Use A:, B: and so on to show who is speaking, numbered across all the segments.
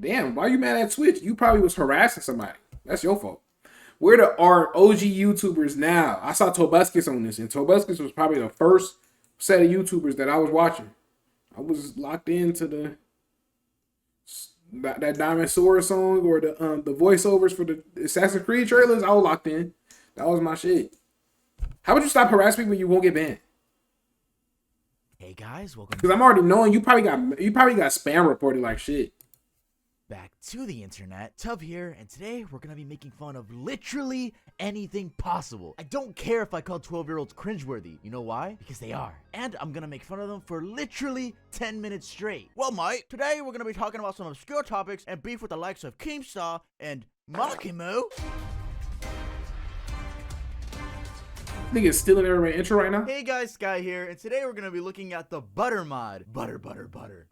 A: Damn, why you mad at Twitch? You probably was harassing somebody. That's your fault. Where are OG YouTubers now? I saw Tobuscus on this, and Tobuscus was probably the first set of YouTubers that I was watching. I was locked into that Diamond Sword song or the voiceovers for the Assassin's Creed trailers. I was locked in. That was my shit. How would you stop harassing me when you won't get banned?
B: Hey guys, welcome
A: Because I'm already knowing you probably got spam reported like shit.
B: back to the internet. Tub here, and today we're gonna be making fun of literally anything possible. I don't care if I call 12-year-olds cringeworthy. You know why? Because they are. And I'm gonna make fun of them for literally 10 minutes straight. Well, mate, today we're gonna be talking about some obscure topics and beef with the likes of Keemstar and Makimu.
A: Niggas stealing every intro right now.
B: Hey guys, Sky here, and today we're gonna be looking at the butter mod. Butter.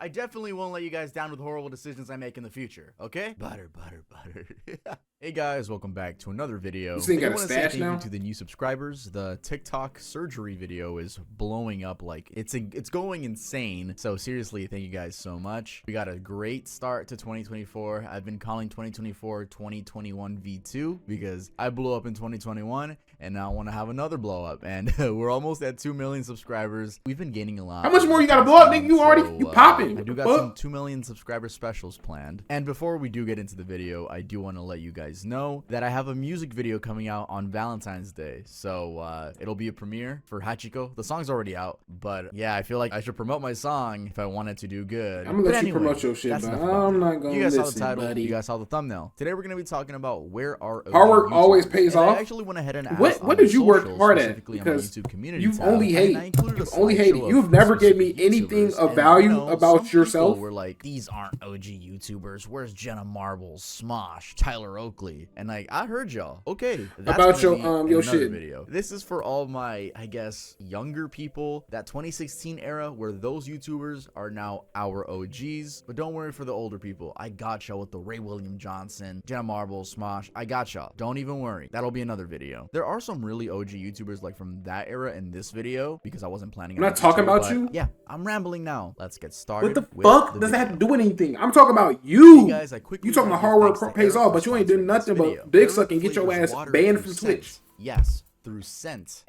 B: I definitely won't let you guys down with horrible decisions I make in the future, okay? Butter. Hey guys, welcome back to another video.
A: This thing got a
B: I wanna say
A: stash
B: thank
A: now?
B: you to the new subscribers. The TikTok surgery video is blowing up like it's going insane. So seriously, thank you guys so much. We got a great start to 2024. I've been calling 2024 2021 V2 because I blew up in 2021 and now I want to have another blow up, and we're almost at 2 million subscribers. We've been gaining a lot.
A: How much more you gotta blow up, nigga? You popping.
B: I do got some 2 million subscriber specials planned. And before we do get into the video, I do want to let you guys know that I have a music video coming out on Valentine's Day. So it'll be a premiere for Hachiko. The song's already out, but yeah, I feel like I should promote my song if I want it to do good.
A: I'm gonna let you promote your shit, but I'm not gonna.
B: You guys
A: listen,
B: saw the title,
A: buddy.
B: you guys saw the thumbnell. Today we're gonna be talking about where our
A: hard work always pays off.
B: I actually went ahead and
A: What did you work hard at? Because you've only hated. You've never gave me anything of value about yourself.
B: We're like, these aren't OG YouTubers. Where's Jenna Marbles, Smosh, Tyler Oakley? And like, I heard y'all. Okay, that's
A: about
B: your
A: your shit.
B: Video. This is for all my, I guess, younger people. That 2016 era where those YouTubers are now our OGs. But don't worry for the older people. I got y'all with the Ray William Johnson, Jenna Marbles, Smosh. I got y'all. Don't even worry. That'll be another video. There are some really OG YouTubers like from that era in this video because I wasn't planning.
A: I'm not talking about you.
B: Yeah, I'm rambling now. Let's get started.
A: What the fuck does that have to do with anything? I'm talking about you.
B: Hey guys, you
A: talking about hard work pays off, but you ain't doing nothing but dick sucking. Get your ass banned from Twitch.
B: Yes, through scent.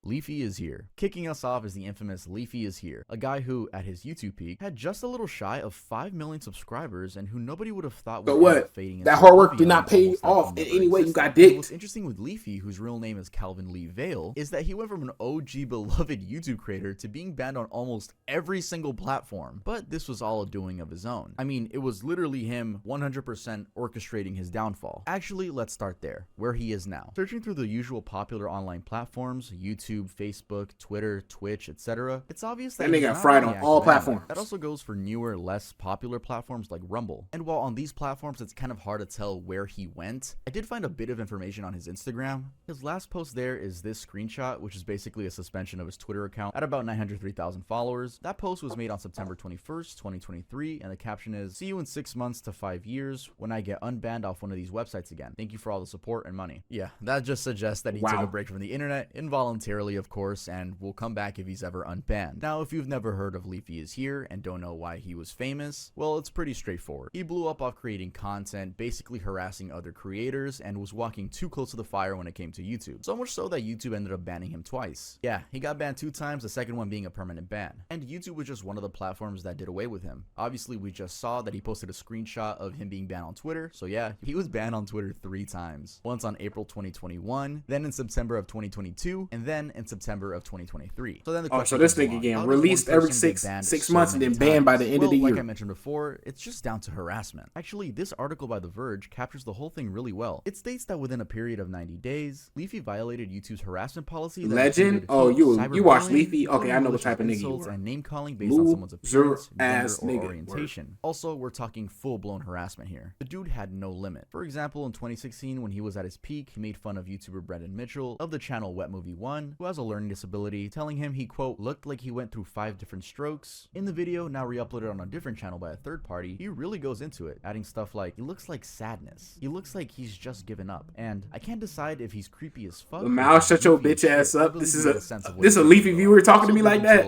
B: Leafy is here. Kicking us off is the infamous Leafy is here, a guy who, at his YouTube peak, had just a little shy of 5 million subscribers and who nobody would have thought would
A: end up fading. That hard work did not pay off in any way. You got dicked.
B: What's interesting with Leafy, whose real name is Calvin Lee Vale, is that he went from an OG beloved YouTube creator to being banned on almost every single platform. But this was all a doing of his own. I mean, it was literally him 100% orchestrating his downfall. Actually, let's start there, where he is now. Searching through the usual popular online platforms, YouTube, Facebook, Twitter, Twitch, etc., it's obvious that
A: they got fried on all platforms.
B: That also goes for newer, less popular platforms like Rumble. And while on these platforms it's kind of hard to tell where he went, I did find a bit of information on his Instagram. His last post there is this screenshot, which is basically a suspension of his Twitter account at about 903,000 followers. That post was made on September 21st, 2023, and the caption is, "See you in 6 months to 5 years when I get unbanned off one of these websites again. Thank you for all the support and money." Yeah, that just suggests that he took a break from the internet, involuntarily of course, and will come back if he's ever unbanned. Now, if you've never heard of Leafy is here and don't know why he was famous, well, it's pretty straightforward. He blew up off creating content, basically harassing other creators, and was walking too close to the fire when it came to YouTube. So much so that YouTube ended up banning him twice. Yeah, he got banned 2 times, the second one being a permanent ban. And YouTube was just one of the platforms that did away with him. Obviously, we just saw that he posted a screenshot of him being banned on Twitter, so yeah, he was banned on Twitter 3 times. Once on April 2021, then in September of 2022, and then in September of 2023. So then the
A: so this thing again released every six months and then banned by the end of the year.
B: Like I mentioned before, it's just down to harassment. Actually, this article by The Verge captures the whole thing really well. It states that within a period of 90 days, Leafy violated YouTube's harassment policy.
A: Legend? Oh, you watch Leafy? Okay, I know what type of nigga you are.
B: And name calling based on someone's appearance, gender, or orientation. Also, we're talking full-blown harassment here. The dude had no limit. For example, in 2016, when he was at his peak, he made fun of YouTuber Brendan Mitchell of the channel Wet Movie 1, who who has a learning disability, telling him he, quote, looked like he went through 5 different strokes. In the video, now re-uploaded on a different channel by a third party, he really goes into it, adding stuff like, he looks like sadness. He looks like he's just given up. And I can't decide if he's creepy as fuck.
A: Mal, shut your bitch ass up. This is a Leafy viewer talking to me like that.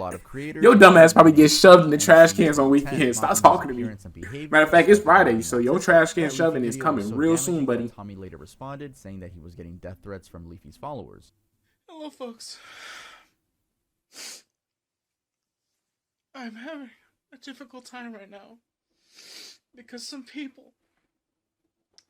A: Your dumb ass probably gets shoved in the trash cans on weekends. Stop talking to me. Matter of fact, it's Friday, so your trash can shoving is coming real soon, buddy.
B: Tommy later responded, saying that he was getting death threats from Leafy's followers.
C: Hello, folks. I'm having a difficult time right now because some people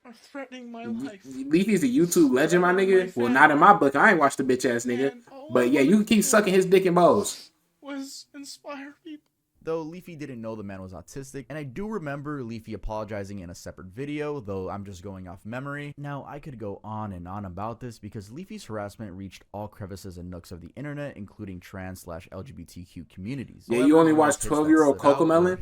C: are threatening my life.
A: Leafy's a YouTube legend, my nigga. Well, not in my book. I ain't watched the bitch ass nigga. But yeah, you can keep sucking his dick and balls.
C: Was inspire people.
B: Though Leafy didn't know the man was autistic, and I do remember Leafy apologizing in a separate video, though I'm just going off memory. Now, I could go on and on about this because Leafy's harassment reached all crevices and nooks of the internet, including trans/LGBTQ communities.
A: Yeah, you only watch 12-year-old Cocomelon?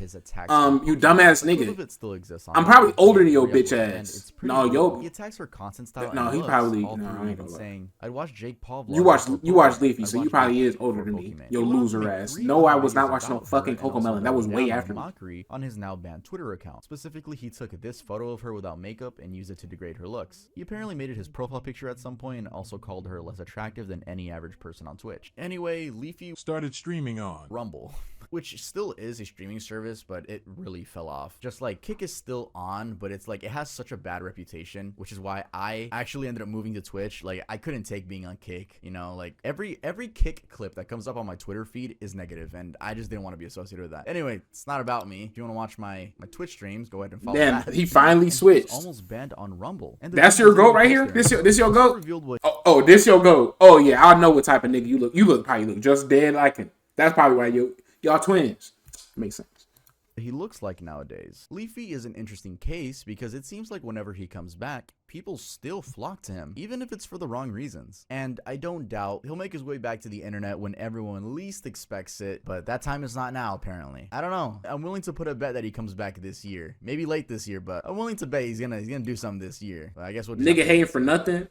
A: You dumbass nigga.
B: It still exists
A: I'm probably older than your bitch ass. No, yo.
B: He attacks her content style.
A: No, he probably. No, I ain't gonna
B: saying, I'd watch Jake Paul
A: vlog. You watch Leafy, so you probably is older than me. Yo, loser ass. No, I was not watching no fucking Cocomelon. That was way after
B: mockery on his now banned Twitter account. Specifically, he took this photo of her without makeup and used it to degrade her looks. He apparently made it his profile picture at some point and also called her less attractive than any average person on Twitch. Anyway, Leafy
D: started streaming on
B: Rumble, which still is a streaming service, but it really fell off. Just like Kick is still on, but it's like it has such a bad reputation, which is why I actually ended up moving to Twitch. Like I couldn't take being on Kick, you know, like every Kick clip that comes up on my Twitter feed is negative, and I just didn't want to be associated with that. Anyway, it's not about me. If you want to watch my Twitch streams, go ahead and follow that.
A: He finally switched.
B: Almost banned on Rumble. And
A: that's your goat right here? This your goat? Oh, this your goat. Oh yeah, I know what type of nigga you look. You probably look just dead like him. That's probably why y'all twins. Makes sense.
B: He looks like nowadays. Leafy is an interesting case because it seems like whenever he comes back, people still flock to him, even if it's for the wrong reasons. And I don't doubt he'll make his way back to the internet when everyone least expects it, but that time is not now, apparently. I don't know. I'm willing to put a bet that he comes back this year. Maybe late this year, but I'm willing to bet he's gonna do something this year. But I guess we'll just
A: nigga hating for nothing.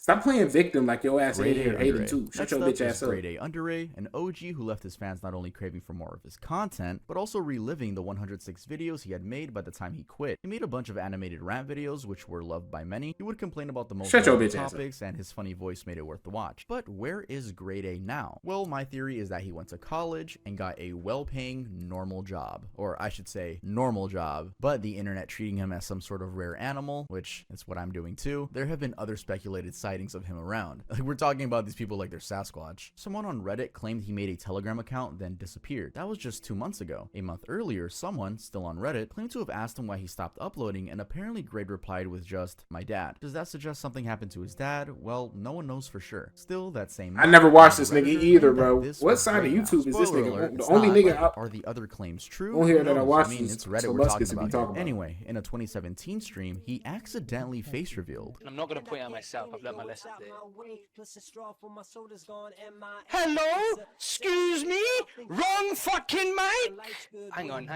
A: Stop playing victim like your ass ain't here hating too. Shut your bitch ass up.
B: Grade A Underray, an OG who left his fans not only craving for more of his content, but also reliving the 106 videos he had made by the time he quit. He made a bunch of animated rant videos, which were loved by many. He would complain about the most topics, and his funny voice made it worth the watch. But where is Grade A now? Well, my theory is that he went to college and got a well-paying normal job. Or I should say, normal job. But the internet treating him as some sort of rare animal, which is what I'm doing too. There have been other speculated sightings of him around. Like, we're talking about these people like they're Sasquatch. Someone on Reddit claimed he made a Telegram account, then disappeared. That was just 2 months ago. A month earlier, someone, still on Reddit, claimed to have asked him why he stopped uploading, and apparently Grade replied with just, my dad. Does that suggest something happened to his dad? Well, no one knows for sure. Still, that same
A: I never watched this nigga either, bro. What side of YouTube is this nigga? The only nigga
B: are the other claims true?
A: Don't hear that I watched.
B: I mean, it's Reddit we're talking about. Anyway, in a 2017 stream, he accidentally face revealed.
E: I'm not gonna point out myself. I've learned my lesson there.
F: Hello? Excuse me? Wrong fucking mic?
E: Hang on.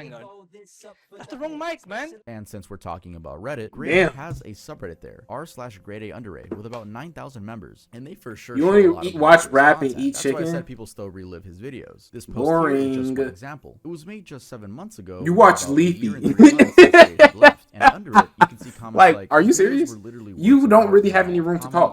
E: That's the wrong mic, man.
B: And since we're talking about Reddit, Grade has a subreddit there, r/Grade A Underrated, with about 9,000 members, and they for sure.
A: You only watch rap and eat chicken.
B: That's why I said people still relive his videos. This post here is just one example. It was made just 7 months ago.
A: You watch Leafy.
B: And under it, you can see comments like,
A: are you serious? You don't really have any room to talk.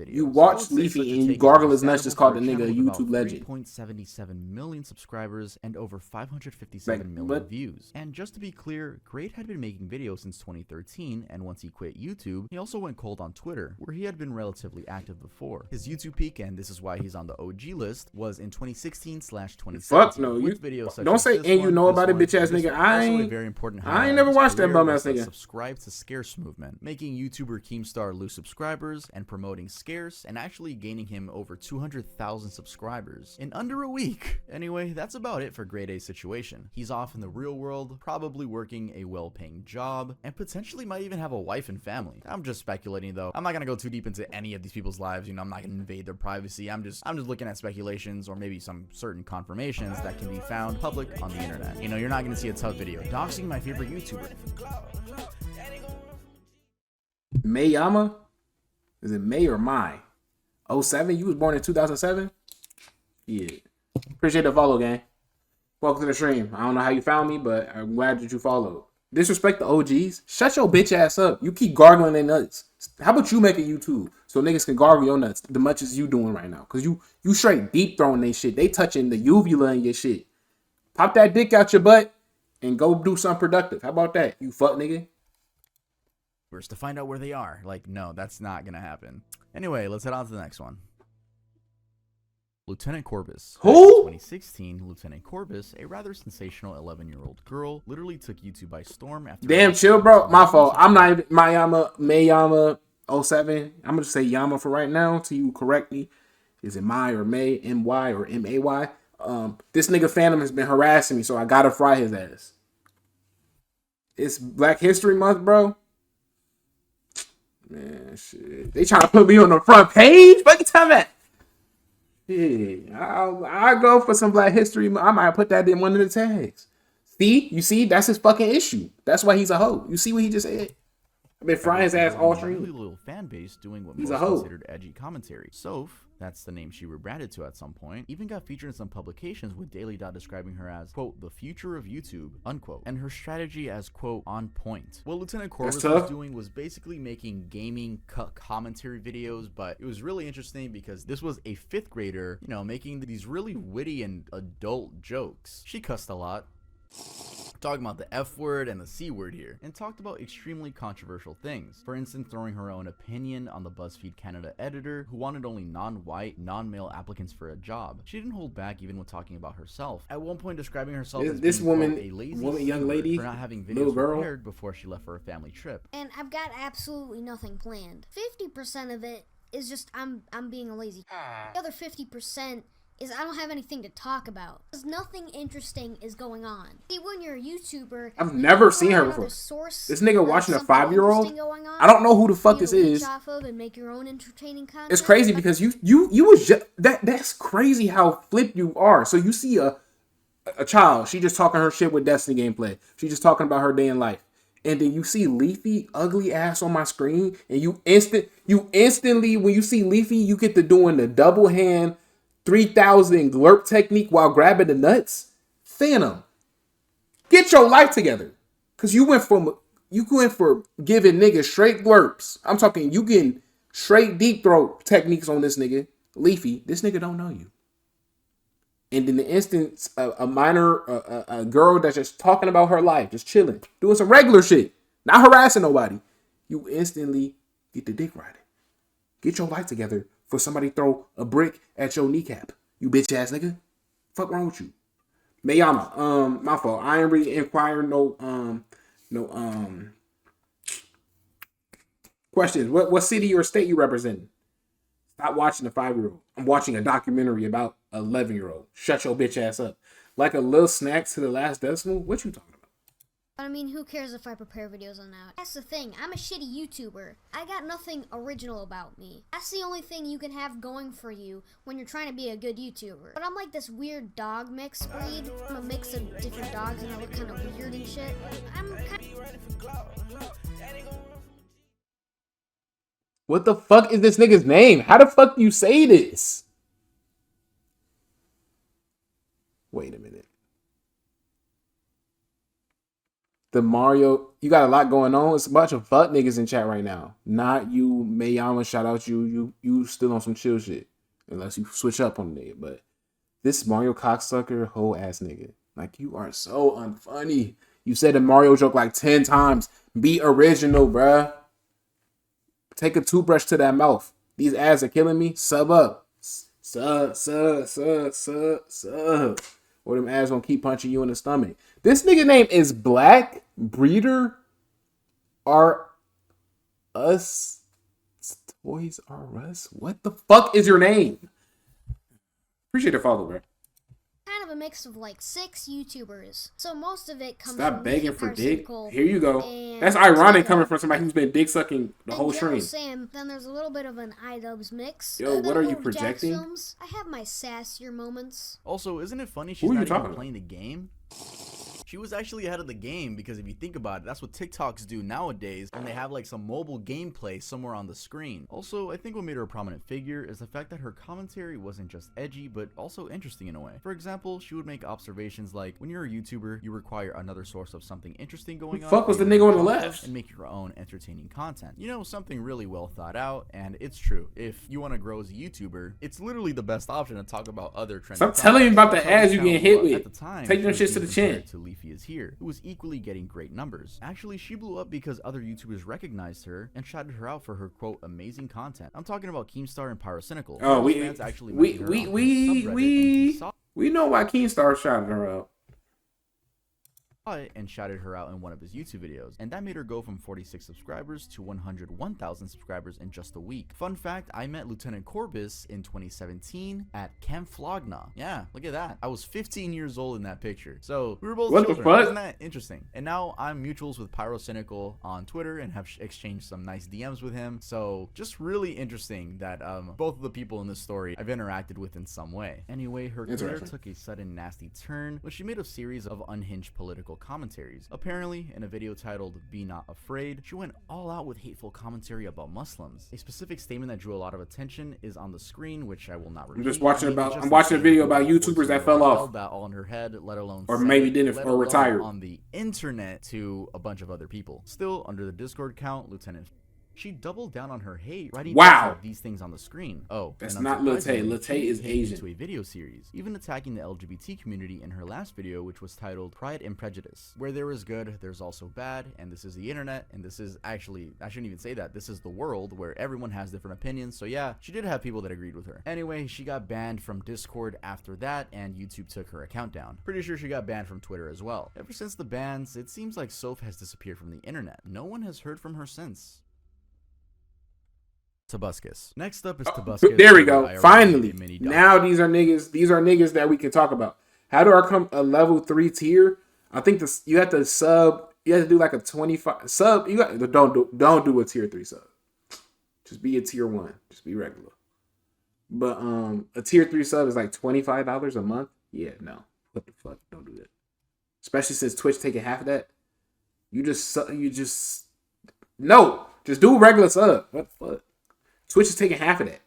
A: You watch Leafy and you gargle his nuts just called the nigga a YouTube legend.
B: 3.77 million subscribers and over 557 million views. And just to be clear, Grade had been making videos since 2013, and once he quit YouTube, he also went cold on Twitter, where he had been relatively active before. His YouTube peak, and this is why he's on the OG list, was in 2016/2017.
A: Fuck no, you don't say and you know about it, bitch ass nigga. I ain't never watched that bum ass nigga.
B: Subscribe to Scarce movement, making YouTuber Keemstar lose subscribers and promoting Scarce and actually gaining him over 200,000 subscribers in under a week. Anyway, that's about it for Grade A's situation. He's off in the real world, probably working a well-paying job, and potentially might even have a wife and family. I'm just speculating though. I'm not gonna go too deep into any of these people's lives. You know, I'm not gonna invade their privacy. I'm just looking at speculations or maybe some certain confirmations that can be found public on the internet. You know, you're not gonna see a tough video doxing my favorite YouTuber.
A: Mayama? Is it May or Mai? 07? You was born in 2007? Yeah. Appreciate the follow, gang. Welcome to the stream. I don't know how you found me, but I'm glad that you followed. Disrespect the OGs. Shut your bitch ass up. You keep gargling their nuts. How about you make a YouTube so niggas can gargle your nuts the much as you doing right now? Cause you straight deep throwing they shit. They touching the uvula in your shit. Pop that dick out your butt and go do something productive. How about that? You fuck nigga.
B: To find out where they are. Like, no, that's not gonna happen. Anyway, let's head on to the next one. Lieutenant Corbus.
A: Who?
B: Back in 2016, Lieutenant Corbus, a rather sensational 11-year-old girl, literally took YouTube by storm after...
A: Damn, chill, bro. My fault. I'm not even... Mayama 07. I'm going to say Yama for right now till you correct me. Is it May or May? M-Y or M-A-Y? This nigga Phantom has been harassing me, so I got to fry his ass. It's Black History Month, bro. Man, shit. They trying to put me on the front page? What you talking about? Yeah, I'll go for some Black History. I might put that in one of the tags. See? You see? That's his fucking issue. That's why he's a hoe. You see what he just said? I've been frying his ass all stream.
B: Really little fan base doing what
A: he's
B: most
A: a hoe.
B: Considered edgy commentary. Soph, that's the name she rebranded to at some point, even got featured in some publications with Daily Dot describing her as, quote, the future of YouTube, unquote, and her strategy as, quote, on point. What Lieutenant Corbus was doing was basically making gaming commentary videos, but it was really interesting because this was a 5th grader, you know, making these really witty and adult jokes. She cussed a lot, talking about the F word and the C word here, and talked about extremely controversial things. For instance, throwing her own opinion on the BuzzFeed Canada editor who wanted only non-white, non-male applicants for a job. She didn't hold back even when talking about herself. At one point describing herself as
A: this
B: being,
A: woman,
B: quote, a lazy
A: young lady,
B: for not having
A: little
B: videos
A: girl,
B: prepared before she left for a family trip.
D: And I've got absolutely nothing planned. 50% of it is just I'm being a lazy. The other 50% is I don't have anything to talk about. Because nothing interesting is going on. See, when you're a YouTuber...
A: I've never seen her before. This nigga watching a 5-year-old? I don't know who the fuck this is.
D: Off of and make your own entertaining content.
A: It's crazy because you was just... That's crazy how flipped you are. So you see a child, she just talking her shit with Destiny gameplay. She just talking about her day in life. And then you see Leafy, ugly ass on my screen, and you instantly, when you see Leafy, you get to doing the double hand 3000 glurp technique while grabbing the nuts. Phantom, get your life together, cause you went for giving niggas straight glurps. I'm talking you getting straight deep throat techniques on this nigga Leafy. This nigga don't know you. And in the instance, a girl that's just talking about her life, just chilling, doing some regular shit, not harassing nobody, you instantly get the dick riding. Get your life together for somebody throw a brick at your kneecap. You bitch ass nigga. Fuck wrong with you? Mayama, my fault. I ain't really inquiring no questions. What city or state you representing? Stop watching a 5-year-old. I'm watching a documentary about an 11-year-old. Shut your bitch ass up. Like a little snack to the last decimal? What you talking about?
D: I mean, who cares if I prepare videos on that? That's the thing. I'm a shitty YouTuber. I got nothing original about me. That's the only thing you can have going for you when you're trying to be a good YouTuber. But I'm like this weird dog mix breed. I'm a mix of different dogs and I look kind of weird and shit. I'm kind of...
A: What the fuck is this nigga's name? How the fuck do you say this? Wait a minute. The Mario, you got a lot going on. It's a bunch of fuck niggas in chat right now. Not you, Mayama. Shout out you. You still on some chill shit, unless you switch up on the nigga. But this Mario cocksucker, hoe ass nigga, like you are so unfunny. You said a Mario joke like 10 times. Be original, bruh. Take a toothbrush to that mouth. These ads are killing me. Sub up. Sub. Or them ads gonna keep punching you in the stomach. This nigga name is Black Breeder R Us Toys R Us. What the fuck is your name? Appreciate the follow, bro.
D: Kind of a mix of like 6 YouTubers. So most of it comes
A: Stop
D: from
A: begging for dick.
D: Parsicle
A: Here you go.
D: and
A: That's ironic
D: Tito.
A: coming from somebody who's been dick sucking the whole
D: General
A: stream.
D: Sam, then there's a little bit of an iDubbbz mix.
A: Yo,
D: And
A: what
D: then
A: are you
D: Little Jack
A: projecting?
D: Films. I have my sassier moments.
B: Also, isn't it funny
A: Who
B: she's
A: are you
B: not
A: talking
B: even
A: about?
B: playing the game? She was actually ahead of the game because if you think about it, that's what TikToks do nowadays when they have like some mobile gameplay somewhere on the screen. Also, I think what made her a prominent figure is the fact that her commentary wasn't just edgy, but also interesting in a way. For example, she would make observations like, when you're a YouTuber, you require another source of something interesting going on.
A: Fuck was the nigga on the left?
B: And make your own entertaining content. You know, something really well thought out, and it's true. If you want to grow as a YouTuber, it's literally the best option to talk about other trends.
A: Stop telling me about the ads you getting hit with.
B: At the time,
A: take them shits to the chin.
B: To Leafy Is Here, who was equally getting great numbers. Actually, she blew up because other YouTubers recognized her and shouted her out for her quote amazing content. I'm talking about Keemstar and Pyrocynical.
A: Oh, we know why Keemstar shouted her out.
B: And shouted her out in one of his YouTube videos, and that made her go from 46 subscribers to 101,000 subscribers in just a week. Fun fact, I met Lieutenant Corbus in 2017 at Camp Flogna. Yeah, look at that. I was 15 years old in that picture. So we were both
A: what
B: children.
A: The fuck?
B: Isn't that interesting? And now I'm mutuals with Pyrocynical on Twitter and have exchanged some nice DMs with him. So just really interesting that both of the people in this story I've interacted with in some way. Anyway, her career took a sudden nasty turn when she made a series of unhinged political commentaries. Apparently, in a video titled Be Not Afraid, she went all out with hateful commentary about Muslims. A specific statement that drew a lot of attention is on the screen, which I will not repeat.
A: I'm watching a video about YouTubers that fell off.
B: That all in her head, let alone
A: or maybe didn't or retired
B: on the internet to a bunch of other people. Still, under the Discord count, Lieutenant, she doubled down on her hate, writing these things on the screen. Oh,
A: that's not Latay. Latay is Asian.
B: To a video series, even attacking the LGBT community in her last video, which was titled Pride and Prejudice. Where there is good, there's also bad, and this is the internet, and this is actually, I shouldn't even say that, this is the world where everyone has different opinions, so yeah, she did have people that agreed with her. Anyway, she got banned from Discord after that, and YouTube took her account down. Pretty sure she got banned from Twitter as well. Ever since the bans, it seems like Soph has disappeared from the internet. No one has heard from her since. Tobuscus. Next up is Tobuscus.
A: There we go. Finally. Now these are niggas that we can talk about. How do I come a level 3 tier? I think this you have to sub. You have to do like a 25 sub. You got don't do a tier 3 sub. Just be a tier 1. Just be regular. But a tier 3 sub is like $25 a month. Yeah, no. What the fuck? Don't do that. Especially since Twitch taking half of that. Just do a regular sub. What the fuck? Twitch is taking half of that.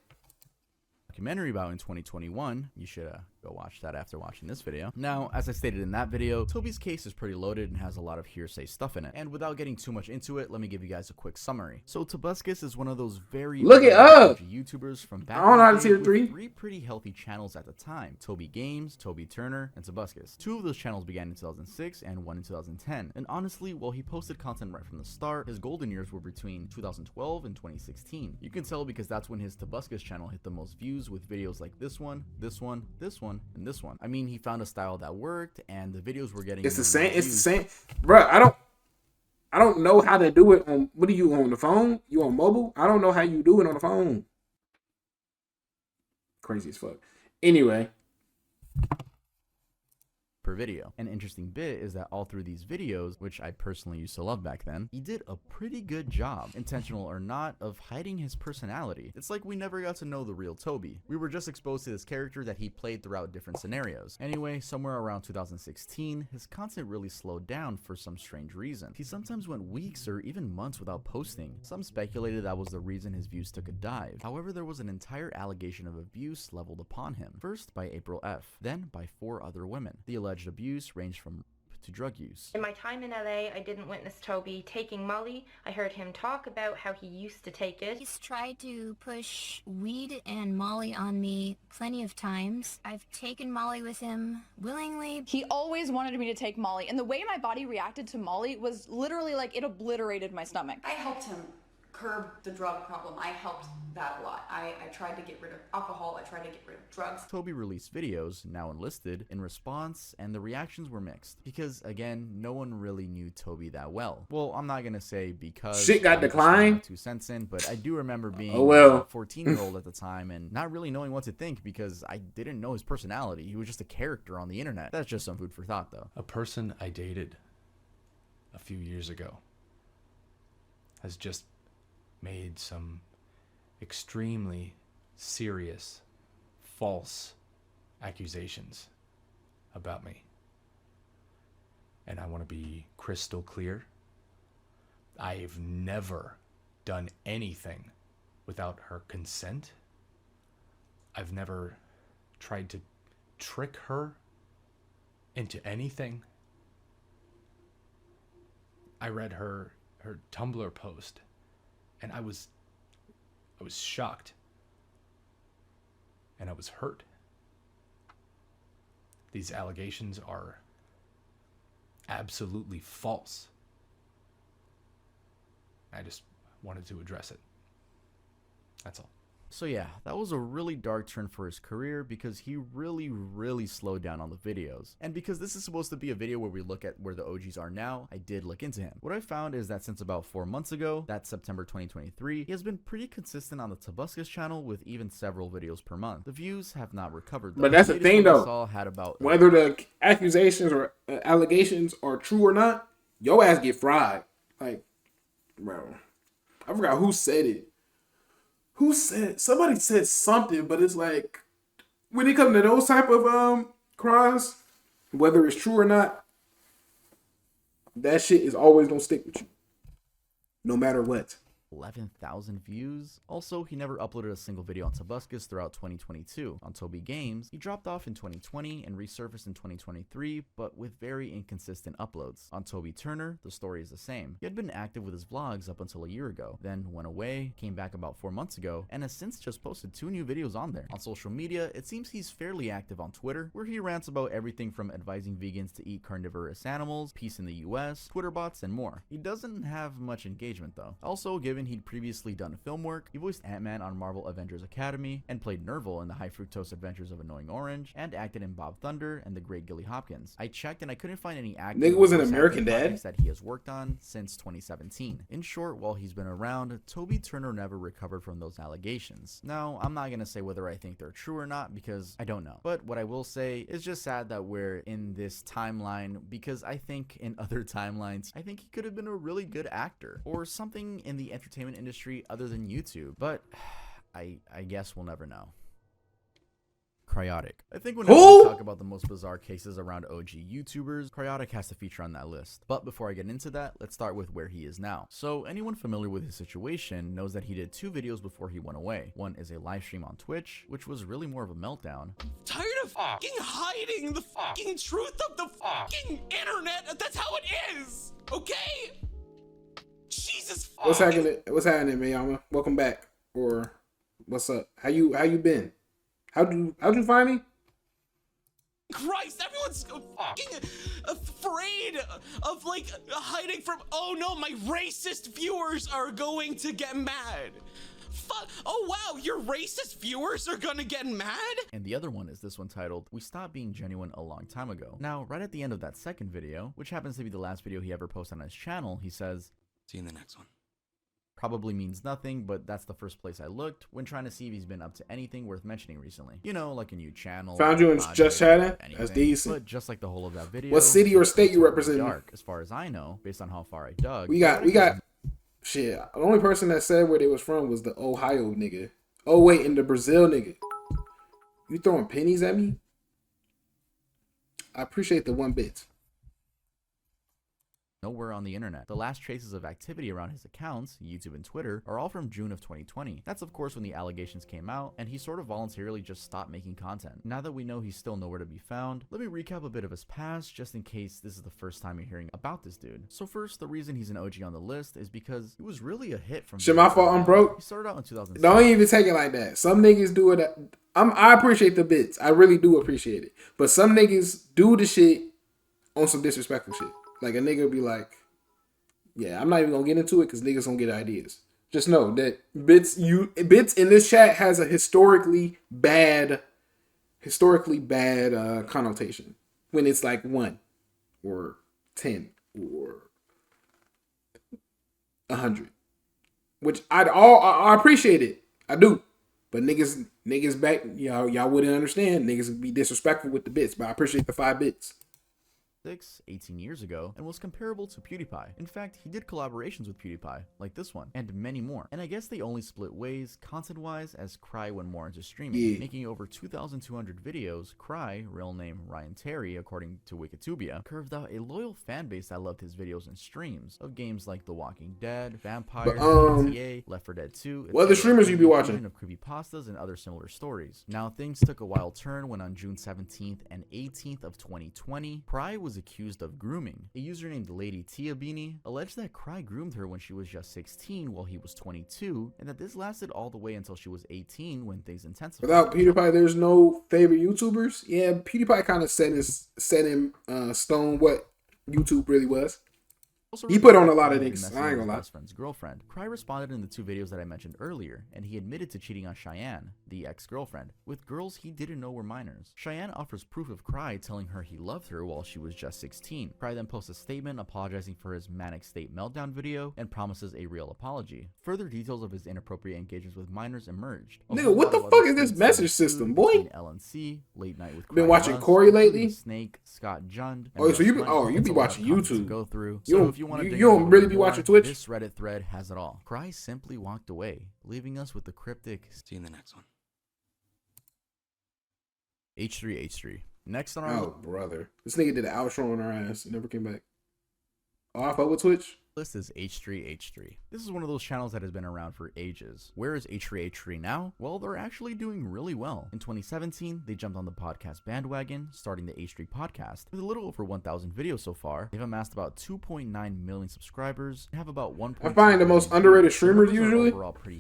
B: Documentary about in 2021. You should go watch that after watching this video. Now, as I stated in that video, Toby's case is pretty loaded and has a lot of hearsay stuff in it. And without getting too much into it, let me give you guys a quick summary. So Tobuscus is one of those very YouTubers from back in the day with 3 pretty healthy channels at the time: Toby Games, Toby Turner, and Tobuscus. 2 of those channels began in 2006 and 1 in 2010. And honestly, while he posted content right from the start, his golden years were between 2012 and 2016. You can tell because that's when his Tobuscus channel hit the most views, with videos like this one, this one, this one, and this one. I mean, he found a style that worked, and the videos were getting.
A: It's the same, bro. I don't know how to do it on. What are you on the phone? You on mobile? I don't know how you do it on the phone. Crazy as fuck. Anyway.
B: Per video. An interesting bit is that all through these videos, which I personally used to love back then, he did a pretty good job, intentional or not, of hiding his personality. It's like we never got to know the real Toby. We were just exposed to this character that he played throughout different scenarios. Anyway, somewhere around 2016, his content really slowed down for some strange reason. He sometimes went weeks or even months without posting. Some speculated that was the reason his views took a dive. However, there was an entire allegation of abuse leveled upon him. First by April F., then by 4 other women. The alleged abuse ranged from to drug use.
G: In my time in LA, I didn't witness Toby taking Molly. I heard him talk about how he used to take it.
H: He's tried to push weed and Molly on me plenty of times. I've taken Molly with him willingly.
I: He always wanted me to take Molly, and the way my body reacted to Molly was literally like it obliterated my stomach.
J: I helped him curb the drug problem. I helped that a lot. I tried to get rid of alcohol. I tried to get rid of drugs.
B: Toby released videos, now enlisted, in response, and the reactions were mixed. Because, again, no one really knew Toby that well. Well, I'm not gonna say because
A: shit got declined.
B: 2 cents in, but I do remember being
A: a
B: 14-year-old at the time and not really knowing what to think because I didn't know his personality. He was just a character on the internet. That's just some food for thought, though.
K: A person I dated a few years ago has just made some extremely serious false accusations about me. And I want to be crystal clear. I've never done anything without her consent. I've never tried to trick her into anything. I read her Tumblr post and I was shocked. And I was hurt. These allegations are absolutely false. I just wanted to address it. That's all.
B: So yeah, that was a really dark turn for his career because he really slowed down on the videos. And because this is supposed to be a video where we look at where the OGs are now, I did look into him. What I found is that since about 4 months ago, that's September 2023, he has been pretty consistent on the Tobuscus channel with even several videos per month. The views have not recovered though.
A: But that's the thing though,
B: Saw had about
A: whether the accusations or allegations are true or not, your ass get fried. Like, bro, I forgot who said it. Somebody said something, but it's like, when it comes to those type of crimes, whether it's true or not, that shit is always gonna stick with you, no matter what.
B: 11,000 views. Also, he never uploaded a single video on Tobuscus throughout 2022. On DatboiDame, he dropped off in 2020 and resurfaced in 2023, but with very inconsistent uploads. On Toby Turner, the story is the same. He had been active with his vlogs up until a year ago, then went away, came back about 4 months ago, and has since just posted 2 new videos on there. On social media, it seems he's fairly active on Twitter, where he rants about everything from advising vegans to eat carnivorous animals, peace in the US, Twitter bots, and more. He doesn't have much engagement though. Also, given he'd previously done film work, he voiced Ant-Man on Marvel Avengers Academy, and played Nerval in the High Fructose Adventures of Annoying Orange, and acted in Bob Thunder and The Great Gilly Hopkins. I checked and I couldn't find any active
A: Nigga was an American Dad
B: projects that he has worked on since 2017. In short, while he's been around, Toby Turner never recovered from those allegations. Now, I'm not gonna say whether I think they're true or not because I don't know. But what I will say is just sad that we're in this timeline because I think in other timelines, I think he could have been a really good actor or something in the entertainment industry other than YouTube. But I guess we'll never know. Cryotic. I think whenever we talk about the most bizarre cases around OG YouTubers, Cryotic has to feature on that list. But before I get into that, let's start with where he is now. So anyone familiar with his situation knows that he did 2 videos before he went away. One is a live stream on Twitch, which was really more of a meltdown.
F: Tired of fucking hiding the fucking truth of the fucking internet. That's how it is. Okay? Jesus fuck.
A: What's happening, Mayama? Welcome back. Or what's up? How you been? How'd you find me?
F: Christ, everyone's fucking afraid of like hiding from. Oh no, my racist viewers are going to get mad. Fuck. Oh wow, your racist viewers are gonna get mad?
B: And the other one is this one titled, We Stopped Being Genuine a Long Time Ago. Now, right at the end of that second video, which happens to be the last video he ever posted on his channel, he says,
F: see you in the next one.
B: Probably means nothing, but that's the first place I looked when trying to see if he's been up to anything worth mentioning recently. You know, like a new channel.
A: Found you in Just Chatting? That's decent.
B: But just like the whole of that video.
A: What city or state you represent?
B: Dark, as far as I know, based on how far I dug.
A: We got shit. The only person that said where they was from was the Ohio nigga. Oh wait, and the Brazil nigga. You throwing pennies at me? I appreciate the 1 bit.
B: Nowhere on the internet. The last traces of activity around his accounts, YouTube and Twitter, are all from June of 2020. That's of course when the allegations came out, and he sort of voluntarily just stopped making content. Now that we know he's still nowhere to be found, let me recap a bit of his past, just in case this is the first time you're hearing about this dude. So first, the reason he's an OG on the list is because he was really a hit from—
A: Shit, my fault, I'm broke.
B: He started out in 2006.
A: Don't even take it like that. Some niggas do it. I appreciate the bits. I really do appreciate it. But some niggas do the shit on some disrespectful shit. Like a nigga be like, yeah, I'm not even gonna get into it because niggas don't get ideas. Just know that bits in this chat has a historically bad connotation when it's like 1 or 10 or 100, which I appreciate it. I do, but niggas back y'all wouldn't understand. Niggas would be disrespectful with the bits, but I appreciate the 5 bits.
B: 18 years ago, and was comparable to PewDiePie. In fact, he did collaborations with PewDiePie, like this one, and many more. And I guess they only split ways, content-wise, as Cry went more into streaming, making over 2,200 videos. Cry, real name Ryan Terry, according to Wikitubia, curved out a loyal fan base that loved his videos and streams of games like The Walking Dead, Vampire, GTA, Left 4 Dead 2,
A: what other streamers you be watching?
B: Of creepypastas and other similar stories. Now, things took a wild turn when on June 17th and 18th of 2020, Cry was accused of grooming. A user named Lady Tia Beanie alleged that Cry groomed her when she was just 16 while he was 22, and that this lasted all the way until she was 18 when things intensified.
A: Without PewDiePie, there's no favorite YouTubers. Yeah, PewDiePie kind of set in stone what YouTube really was. He put on a lot of niggas. I ain't gonna lie.
B: Best friend's girlfriend. Cry responded in the 2 videos that I mentioned earlier, and he admitted to cheating on Cheyenne, the ex-girlfriend, with girls he didn't know were minors. Cheyenne offers proof of Cry telling her he loved her while she was just 16. Cry then posts a statement apologizing for his manic state meltdown video and promises a real apology. Further details of his inappropriate engagements with minors emerged.
A: Nigga, what the fuck is this message system, boy?
B: LNC, Late Night with Cry.
A: Been watching Corey lately?
B: Snake, Scott Jund.
A: Oh, so you be watching YouTube.
B: Go through.
A: You don't really be watching Twitch?
B: This Reddit thread has it all. Cry simply walked away, leaving us with the cryptic, "See you in the next one." H3H3. Next on our
A: brother. This nigga did an outro on our ass and never came back. Oh, I fuck with Twitch.
B: list is H3H3. This is one of those channels that has been around for ages. Where is H3H3 now? Well, they're actually doing really well. In 2017, they jumped on the podcast bandwagon, starting the H3 podcast. With a little over 1,000 videos so far, they've amassed about 2.9 million subscribers and have about 1.
A: I find the most underrated streamers usually.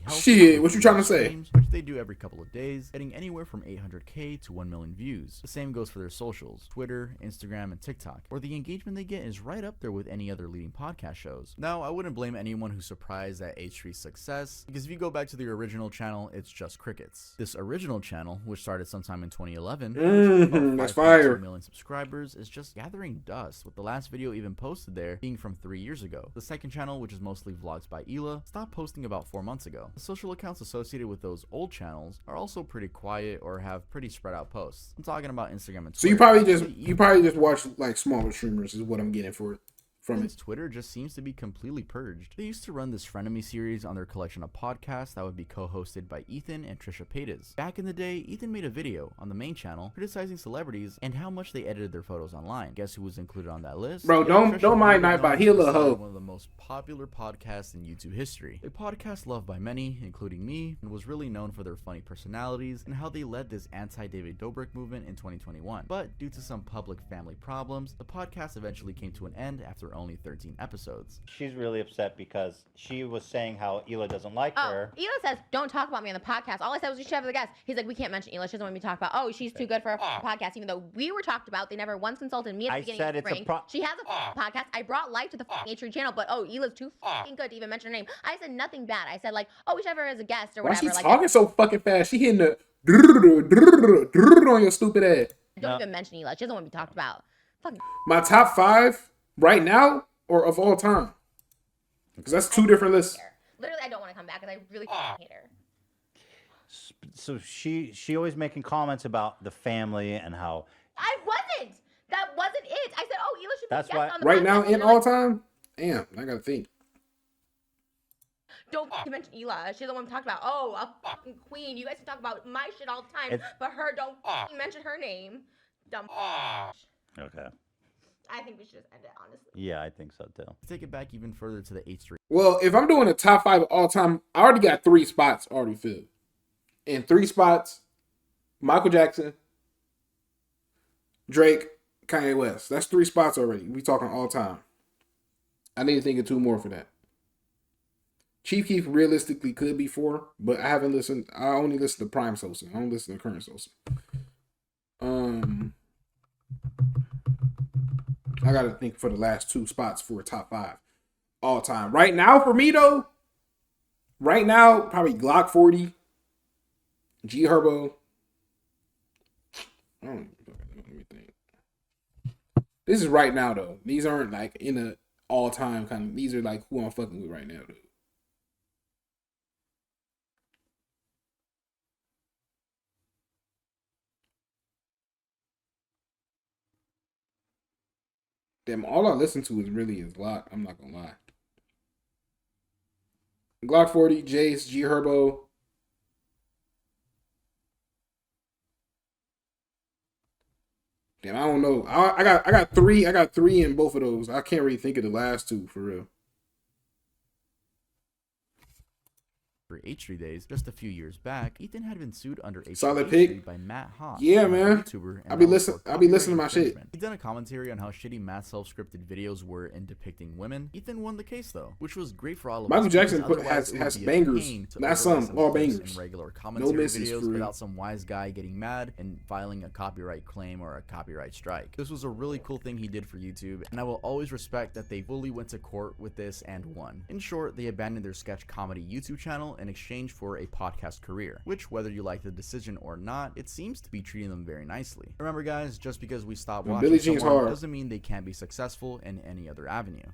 A: Shit, what you trying to say?
B: Which they do every couple of days, getting anywhere from 800k to 1 million views. The same goes for their socials, Twitter, Instagram, and TikTok, where the engagement they get is right up there with any other leading podcast shows. Now, I wouldn't blame anyone who's surprised at H3's success, because if you go back to the original channel, it's just crickets. This original channel, which started sometime in 2011,
A: that's fire.
B: 5.2 million subscribers, is just gathering dust, with the last video even posted there being from 3 years ago. The second channel, which is mostly vlogs by Ela, stopped posting about 4 months ago. The social accounts associated with those old channels are also pretty quiet or have pretty spread out posts. I'm talking about Instagram and Twitter.
A: So you probably just watch like smaller streamers is what I'm getting for it.
B: Since Twitter just seems to be completely purged. They used to run this Frenemy series on their collection of podcasts that would be co-hosted by Ethan and Trisha Paytas. Back in the day, Ethan made a video on the main channel criticizing celebrities and how much they edited their photos online. Guess who was included on that list?
A: Bro, don't mind Nightbot. He a little hoe.
B: One of the most popular podcasts in YouTube history. A podcast loved by many, including me, and was really known for their funny personalities and how they led this anti-David Dobrik movement in 2021. But due to some public family problems, the podcast eventually came to an end after only 13 episodes.
L: She's really upset because she was saying how Ela doesn't like her.
M: Ela says, don't talk about me on the podcast. All I said was you should have the guest. He's like, we can't mention Ela. She doesn't want me to talk about, oh, she's too good for a podcast, even though we were talked about. They never once consulted me at the beginning of the spring. She has a podcast. I brought life to the H3 channel, but oh, Ela's too fucking good to even mention her name. I said nothing bad. I said like, oh, we should have her as a guest or whatever.
A: Why she talking so fucking fast? She hitting the on your stupid ass.
M: Don't even mention Ela. She doesn't want to be talked about. Fucking.
A: My top 5 right now or of all time? Because that's 2 different lists.
M: Literally, I don't want to come back because I really hate her.
L: So she always making comments about the family and how.
M: I wasn't. That wasn't it. I said, oh, Ela should be
L: That's
M: a guest on the
A: right
M: podcast.
A: now in all time. Damn, I gotta think.
M: Don't mention Ela. She's the one we talked about. Oh, a fucking queen. You guys can talk about my shit all the time, but her don't mention her name. Dumb.
L: Okay.
M: I think we should just end it, honestly.
L: Yeah, I think so too.
B: To take it back even further to the H3.
A: Well, if I'm doing a top 5 of all time, I already got 3 spots already filled. In 3 spots, Michael Jackson, Drake, Kanye West. That's 3 spots already. We talking all time. I need to think of 2 more for that. Chief Keef realistically could be 4, but I haven't listened. I only listen to Prime Sosa. I don't listen to current Sosa. I gotta think for the last 2 spots for a top 5 all time. Right now, for me though, right now probably Glock 40, G Herbo. Let me think. This is right now though. These aren't like in a all time kind of. These are like who I'm fucking with right now, dude. Damn, all I listen to is really Glock. I'm not gonna lie. Glock 40, Jace, G Herbo. Damn, I don't know. I got three. I got three in both of those. I can't really think of the last two for real.
B: For H3 days, just a few years back, Ethan had been sued under
A: Solid
B: H3
A: pick
B: by Matt Haas.
A: Yeah, man.
B: YouTuber,
A: I'll be listening to my shit.
B: He'd done a commentary on how shitty Matt's self-scripted videos were in depicting women. Ethan won the case though, which was great for all of us.
A: Michael Jackson has bangers, not some, all bangers.
B: In regular commentary
A: no misses
B: videos without some wise guy getting mad and filing a copyright claim or a copyright strike. This was a really cool thing he did for YouTube, and I will always respect that they fully went to court with this and won. In short, they abandoned their sketch comedy YouTube channel in exchange for a podcast career, which, whether you like the decision or not, it seems to be treating them very nicely. Remember guys, just because we stop watching someone doesn't mean they can't be successful in any other avenue.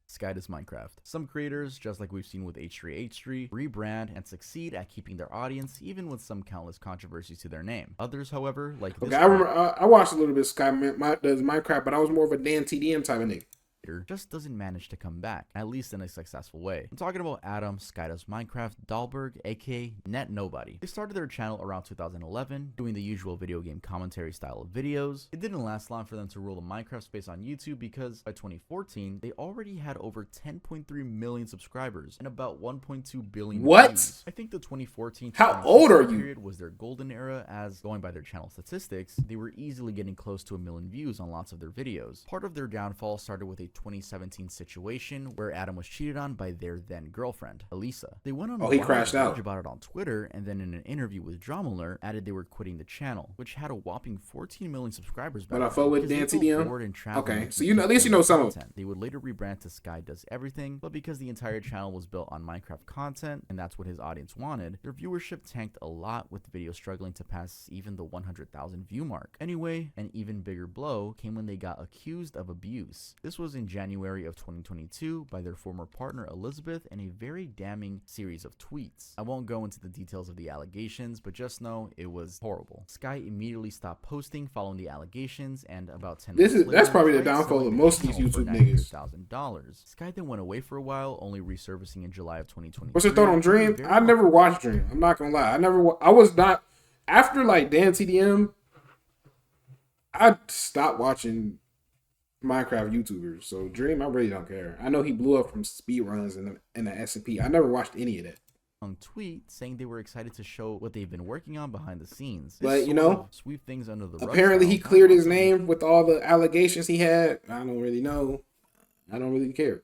B: Sky does Minecraft. Some creators, just like we've seen with H3H3, rebrand and succeed at keeping their audience, even with some countless controversies to their name. Others, however, like this
A: I remember I watched a little bit of Sky does Minecraft, but I was more of a Dan TDM type of nigga.
B: Just doesn't manage to come back, at least in a successful way. I'm talking about Adam, Sky Does Minecraft, Dahlberg, aka Net Nobody. They started their channel around 2011, doing the usual video game commentary style of videos. It didn't last long for them to rule the Minecraft space on YouTube because by 2014, they already had over 10.3 million subscribers and about 1.2 billion views. I think the 2014
A: How old are you?
B: period was their golden era, as going by their channel statistics, they were easily getting close to 1 million views on lots of their videos. Part of their downfall started with a 2017 situation where Adam was cheated on by their then girlfriend, Elisa. They went on
A: he crashed out
B: about it on Twitter, and then in an interview with Drama Alert, added they were quitting the channel, which had a whopping 14 million subscribers back
A: then. But I fought with Dan TDM. Okay, so at least you know some of them.
B: They would later rebrand to Sky Does Everything, but because the entire channel was built on Minecraft content, and that's what his audience wanted, their viewership tanked a lot, with the video struggling to pass even the 100,000 view mark. Anyway, an even bigger blow came when they got accused of abuse. This was in January of 2022 by their former partner Elizabeth in a very damning series of tweets. I won't go into the details of the allegations, but just know it was horrible. Sky immediately stopped posting following the allegations, and about 10 months later,
A: that's probably the downfall of most of these YouTube niggas.
B: $900,000. Sky then went away for a while, only resurfacing in July of 2020.
A: What's your thought on Dream? I never watched Dream. I'm not gonna lie. I was not after like Dan TDM. I stopped watching Minecraft YouTubers. So Dream, I really don't care. I know he blew up from speedruns in the S&P. I never watched any of that.
B: On tweet saying they were excited to show what they've been working on behind the scenes.
A: But you know,
B: sweep things under the rug.
A: Apparently he cleared his name with all the allegations he had. I don't really know. I don't really care.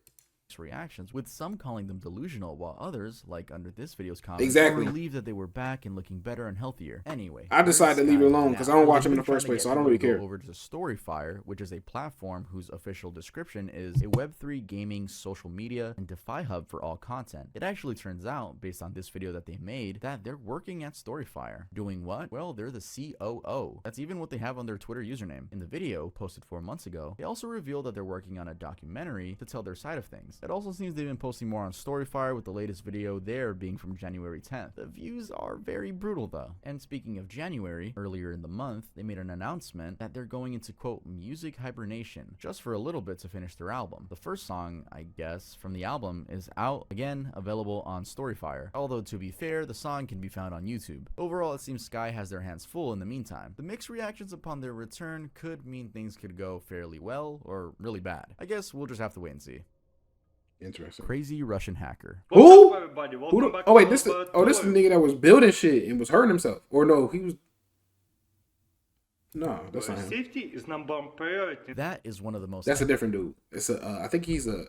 B: Reactions, with some calling them delusional, while others, like under this video's comments, were relieved that they were back and looking better and healthier. Anyway, I
A: decided to leave it alone because I don't watch him in the first place, so I don't really care.
B: Over to Storyfire, which is a platform whose official description is a Web3 gaming, social media, and DeFi hub for all content. It actually turns out, based on this video that they made, that they're working at Storyfire. Doing what? Well, they're the COO. That's even what they have on their Twitter username. In the video, posted 4 months ago, they also revealed that they're working on a documentary to tell their side of things. It also seems they've been posting more on Storyfire, with the latest video there being from January 10th. The views are very brutal though. And speaking of January, earlier in the month, they made an announcement that they're going into, quote, music hibernation, just for a little bit to finish their album. The first song, I guess, from the album is out, again, available on Storyfire. Although, to be fair, the song can be found on YouTube. Overall, it seems Sky has their hands full in the meantime. The mixed reactions upon their return could mean things could go fairly well, or really bad. I guess we'll just have to wait and see.
A: Interesting.
B: Crazy Russian hacker.
A: Who? Oh wait, this is the nigga that was building shit and was hurting himself. Or no, he was. No, that's not him.
N: Safety is number one priority.
B: That is one of the most.
A: That's a different dude. It's I think he's an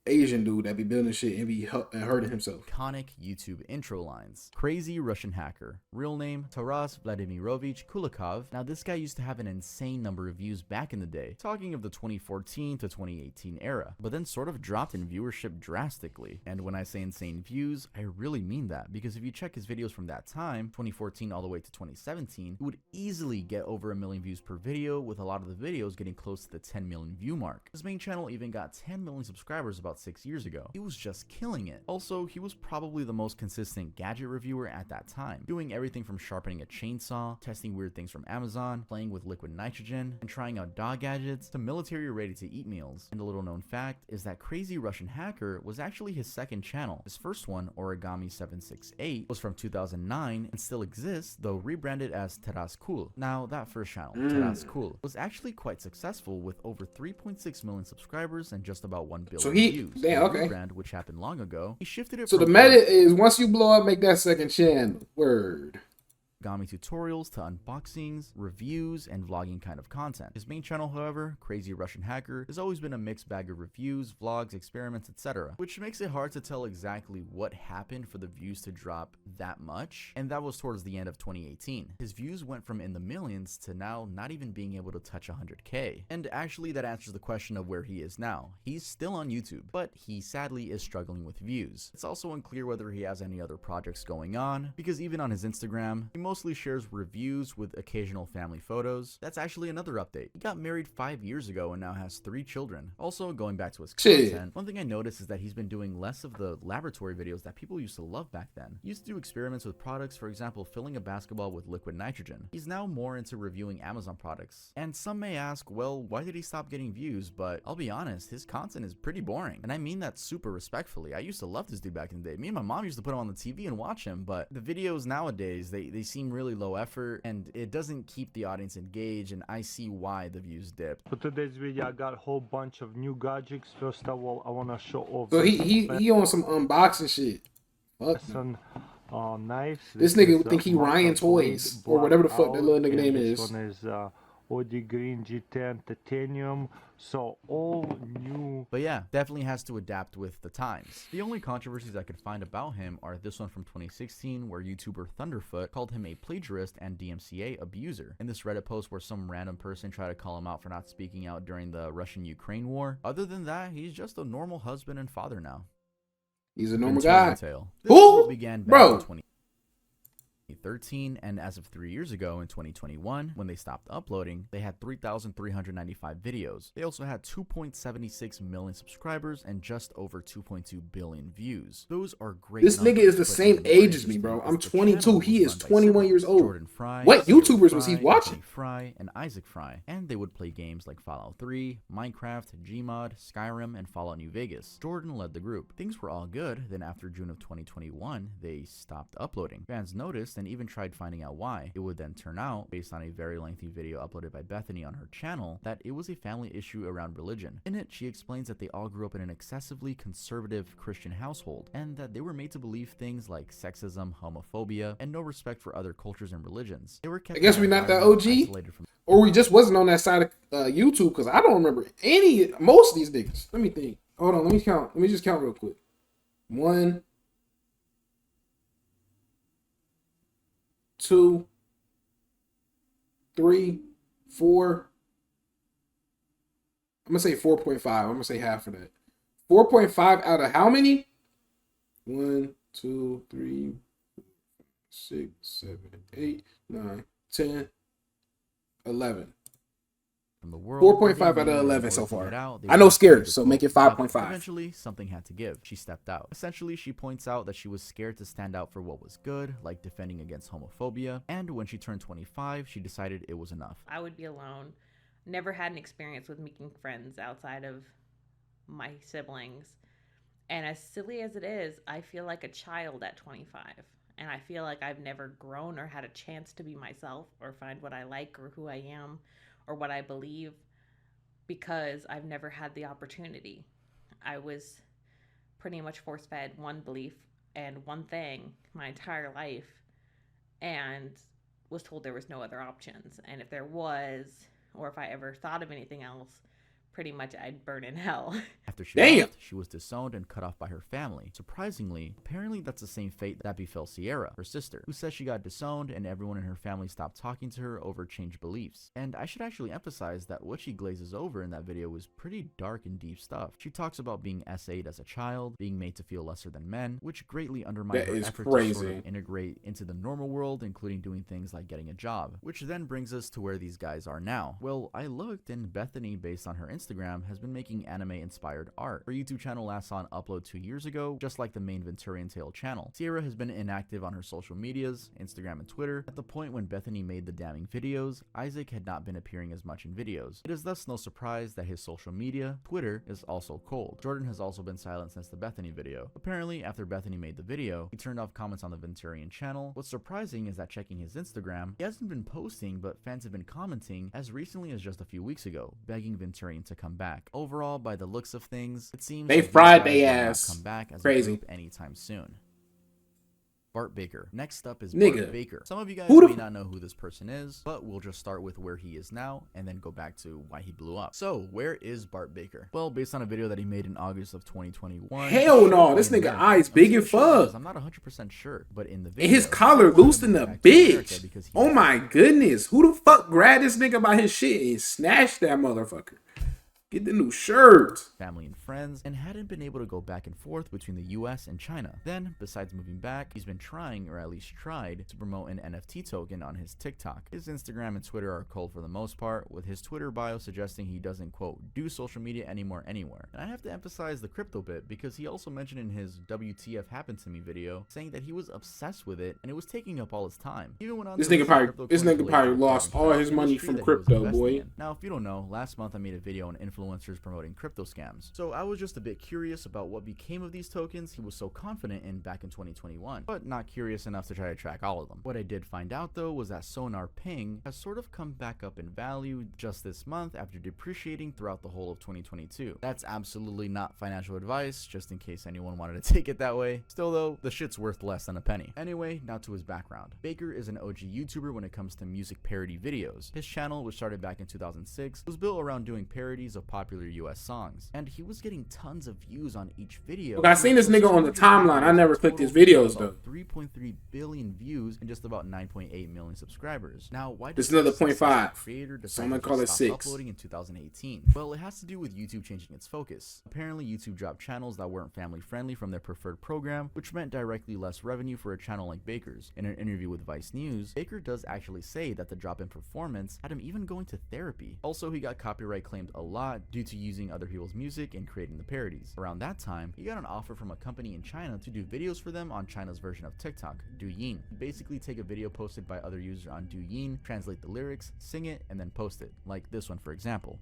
A: Asian dude that be building shit and be hurting himself.
B: Iconic YouTube intro lines. Crazy Russian hacker. Real name, Taras Vladimirovich Kulikov. Now this guy used to have an insane number of views back in the day, talking of the 2014 to 2018 era, but then sort of dropped in viewership drastically. And when I say insane views, I really mean that, because if you check his videos from that time, 2014 all the way to 2017, he would easily get over 1 million views per video, with a lot of the videos getting close to the 10 million view mark. His main channel even got 10 million subscribers subscribers about 6 years ago. He was just killing it. Also, he was probably the most consistent gadget reviewer at that time, doing everything from sharpening a chainsaw, testing weird things from Amazon, playing with liquid nitrogen, and trying out dog gadgets to military ready-to-eat meals. And a little known fact is that Crazy Russian Hacker was actually his second channel. His first one, Origami768, was from 2009 and still exists, though rebranded as Teras Cool. Now, that first channel, Teras Cool, was actually quite successful with over 3.6 million subscribers and just about 1 billion views.
A: Damn, okay.
B: Rebrand, which happened long ago, he shifted it
A: So the
B: from
A: meta is once you blow up, make that second channel. Word.
B: origami tutorials to unboxings, reviews, and vlogging kind of content. His main channel, however, Crazy Russian Hacker, has always been a mixed bag of reviews, vlogs, experiments, etc., which makes it hard to tell exactly what happened for the views to drop that much, and that was towards the end of 2018. His views went from in the millions to now not even being able to touch 100k. And actually that answers the question of where he is now. He's still on YouTube, but he sadly is struggling with views. It's also unclear whether he has any other projects going on, because even on his Instagram, he mostly shares reviews with occasional family photos. That's actually another update. He got married 5 years ago and now has 3 children. Also, going back to his content, one thing I noticed is that he's been doing less of the laboratory videos that people used to love back then. He used to do experiments with products, for example, filling a basketball with liquid nitrogen. He's now more into reviewing Amazon products. And some may ask, well, why did he stop getting views? But I'll be honest, his content is pretty boring. And I mean that super respectfully. I used to love this dude back in the day. Me and my mom used to put him on the TV and watch him, but the videos nowadays, they seem really low effort and it doesn't keep the audience engaged, and I see why the views dip.
N: For today's video, I got a whole bunch of new gadgets. First of all, I want to show off.
A: So he on some unboxing shit. Fuck
N: no. Nice.
A: This nigga would think he Ryan Toys or whatever the fuck that little nigga name is.
N: This one is Audi Green G10 Titanium. So all new.
B: But yeah, definitely has to adapt with the times. The only controversies I could find about him are this one from 2016 where YouTuber Thunderfoot called him a plagiarist and DMCA abuser, and this Reddit post where some random person tried to call him out for not speaking out during the Russian-Ukraine war. Other than that, he's just a normal husband and father now.
A: He's a normal guy.
B: Who? Began back in 2013, and as of 3 years ago in 2021, when they stopped uploading, they had 3,395 videos. They also had 2.76 million subscribers and just over 2.2 billion views. Those are great.
A: This nigga is the same age as me, bro. I'm 22. He is 21 years old. What YouTubers was he watching?
B: Fry and Isaac Fry, and they would play games like Fallout 3, Minecraft, Gmod, Skyrim, and Fallout New Vegas. Jordan led the group. Things were all good. Then after June of 2021, they stopped uploading. Fans noticed and even tried finding out why. It would then turn out, based on a very lengthy video uploaded by Bethany on her channel, that it was a family issue around religion. In it, she explains that they all grew up in an excessively conservative Christian household, and that they were made to believe things like sexism, homophobia, and no respect for other cultures and religions. They were kept,
A: I guess we not that OG, or we just wasn't on that side of YouTube, because I don't remember most of these niggas. Let me think. Hold on, let me count. Let me just count real quick. 1, 2, 3, 4. I'm gonna say 4.5. I'm gonna say half of that. 4.5 out of how many? 1, 2, 3, 6, 7, 8, 9, 10, 11.
B: From the world,
A: 4.5 out of 11 so far. I know scared, so make it 5.5.
B: Eventually, something had to give. She stepped out. Essentially, she points out that she was scared to stand out for what was good, like defending against homophobia, and when she turned 25, she decided it was enough.
O: I would be alone. Never had an experience with making friends outside of my siblings. And as silly as it is, I feel like a child at 25. And I feel like I've never grown or had a chance to be myself or find what I like or who I am or what I believe, because I've never had the opportunity. I was pretty much force-fed one belief and one thing my entire life, and was told there was no other options. And if there was, or if I ever thought of anything else, pretty much I'd burn in hell.
B: After she left, she was disowned and cut off by her family. Surprisingly, apparently that's the same fate that befell Sierra, her sister, who says she got disowned and everyone in her family stopped talking to her over changed beliefs. And I should actually emphasize that what she glazes over in that video was pretty dark and deep stuff. She talks about being SA'd as a child, being made to feel lesser than men, which greatly undermined her effort to sort of integrate into the normal world, including doing things like getting a job. Which then brings us to where these guys are now. Well, I looked, and Bethany, based on her Instagram, has been making anime-inspired art. Her YouTube channel last saw an upload 2 years ago, just like the main Venturian Tale channel. Sierra has been inactive on her social medias, Instagram and Twitter. At the point when Bethany made the damning videos, Isaac had not been appearing as much in videos. It is thus no surprise that his social media, Twitter, is also cold. Jordan has also been silent since the Bethany video. Apparently, after Bethany made the video, he turned off comments on the Venturian channel. What's surprising is that checking his Instagram, he hasn't been posting, but fans have been commenting as recently as just a few weeks ago, begging Venturian to come back. Overall, by the looks of things, it seems
A: they
B: like
A: fried
B: these
A: they
B: guys will not
A: ass.
B: come back as
A: Crazy.
B: a group anytime soon. Bart Baker. Next up is
A: Nigga.
B: Bart Baker. Some of you guys
A: Who the
B: may not know who this person is, but we'll just start with where he is now and then go back to why he blew up. So, where is Bart Baker? Well, based on a video that he made in August of 2021.
A: Hell no, this nigga eyes big as fuck.
B: I'm not 100% sure, but in the
A: And
B: video,
A: his collar loosened a bitch. Oh my goodness. Who the fuck grabbed this nigga by his shit and snatched that motherfucker? Get the new shirt.
B: Family and friends, and hadn't been able to go back and forth between the US and China. Then, besides moving back, he's been trying, or at least tried, to promote an NFT token on his TikTok. His Instagram and Twitter are cold for the most part, with his Twitter bio suggesting he doesn't, quote, do social media anymore anywhere. And I have to emphasize the crypto bit, because he also mentioned in his WTF Happened to Me video, saying that he was obsessed with it, and it was taking up all his time. Even went on
A: This
B: to
A: nigga
B: list
A: probably
B: cryptocurrency
A: lost all his money
B: industry
A: from
B: that he was
A: crypto,
B: investing
A: boy.
B: in. Now, if you don't know, last month I made a video on influencers promoting crypto scams. So I was just a bit curious about what became of these tokens he was so confident in back in 2021, but not curious enough to try to track all of them. What I did find out though was that Sonar Ping has sort of come back up in value just this month after depreciating throughout the whole of 2022. That's absolutely not financial advice, just in case anyone wanted to take it that way. Still though, the shit's worth less than a penny. Anyway, now to his background. Baker is an OG YouTuber when it comes to music parody videos. His channel, which started back in 2006, was built around doing parodies of popular US songs, and he was getting tons of views on each video.
A: Look, I seen this nigga on the timeline. I never clicked his videos though.
B: 3.3 billion views and just about 9.8 million subscribers. Now, why
A: This
B: does
A: another
B: this successful
A: 0.5.
B: creator
A: So I'm
B: decide
A: gonna
B: to
A: call it
B: stop
A: 6.
B: uploading in 2018? Well, it has to do with YouTube changing its focus. Apparently, YouTube dropped channels that weren't family friendly from their preferred program, which meant directly less revenue for a channel like Baker's. In an interview with Vice News, Baker does actually say that the drop in performance had him even going to therapy. Also, he got copyright claimed a lot due to using other people's music and creating the parodies. Around that time, he got an offer from a company in China to do videos for them on China's version of TikTok, Douyin. Basically take a video posted by other users on Douyin, translate the lyrics, sing it, and then post it. Like this one for example.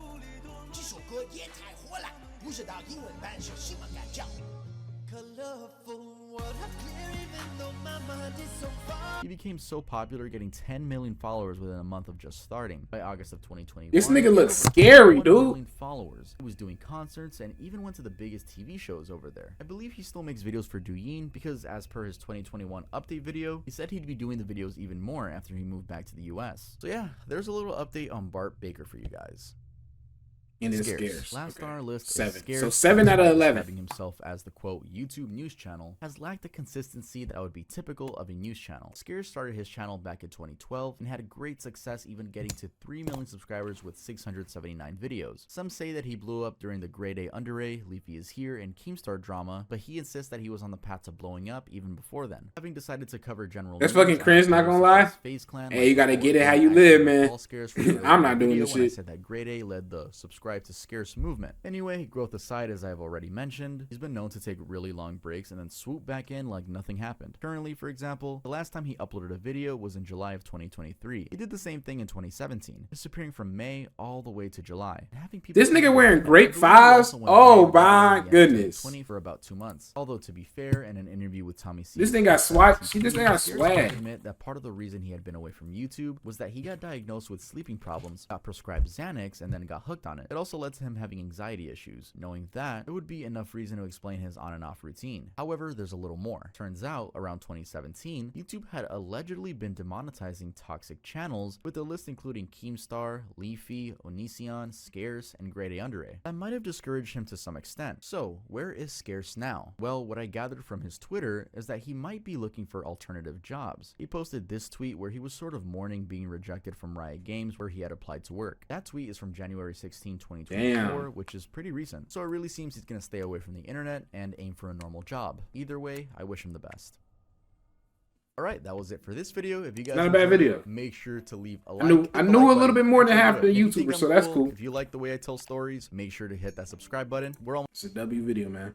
B: He became so popular, getting 10 million followers within a month of just starting. By August of 2021,
A: This nigga looks scary,
B: 1
A: dude.
B: million followers. He was doing concerts and even went to the biggest TV shows over there. I believe he still makes videos for Douyin because, as per his 2021 update video, he said he'd be doing the videos even more after he moved back to the US. So yeah, there's a little update on Bart Baker for you guys.
A: And it's scarce.
B: Last on our list
A: 7.
B: is Scarce.
A: So 7 out of 11.
B: Describing himself as the quote YouTube news channel, has lacked the consistency that would be typical of a news channel. Scarce started his channel back in 2012 and had great success, even getting to 3 million subscribers with 679 videos. Some say that he blew up during the Grade A Under A, Leafy is Here, and Keemstar drama, but he insists that he was on the path to blowing up even before then. Having decided to cover general
A: That's
B: news,
A: fucking cringe, not gonna lie. Hey, you gotta get it how you live, man. I'm not doing this
B: When I
A: shit.
B: said that Grade A led the subscribe to Scarce movement. Anyway, growth aside, as I've already mentioned, he's been known to take really long breaks and then swoop back in like nothing happened. Currently, for example, the last time he uploaded a video was in July of 2023. He did the same thing in 2017, disappearing from May all the way to July. And having people
A: This nigga wearing great fives? Oh my goodness.
B: 20 for about 2 months. Although to be fair, in an interview with Tommy C,
A: This nigga got swag. See, this nigga got
B: Scarce
A: swag.
B: would admit that part of the reason he had been away from YouTube was that he got diagnosed with sleeping problems, got prescribed Xanax, and then got hooked on it. It also led to him having anxiety issues. Knowing that, it would be enough reason to explain his on and off routine. However, there's a little more. Turns out, around 2017, YouTube had allegedly been demonetizing toxic channels, with a list including Keemstar, Leafy, Onision, Scarce, and Grade A Under A. That might have discouraged him to some extent. So, where is Scarce now? Well, what I gathered from his Twitter is that he might be looking for alternative jobs. He posted this tweet where he was sort of mourning being rejected from Riot Games where he had applied to work. That tweet is from January 16, 2024, which is pretty recent. So it really seems he's gonna stay away from the internet and aim for a normal job. Either way, I wish him the best. All right, that was it for this video. If you guys
A: not a bad
B: enjoyed
A: video.
B: it, make sure to leave a
A: I
B: like.
A: knew
B: hit
A: a
B: the
A: little
B: button,
A: bit more
B: and
A: than
B: check
A: half
B: it
A: the
B: out. If you think
A: YouTubers,
B: I'm
A: so that's cool.
B: If you like the way I tell stories, make sure to hit that subscribe button. We're almost
A: It's a W video, man.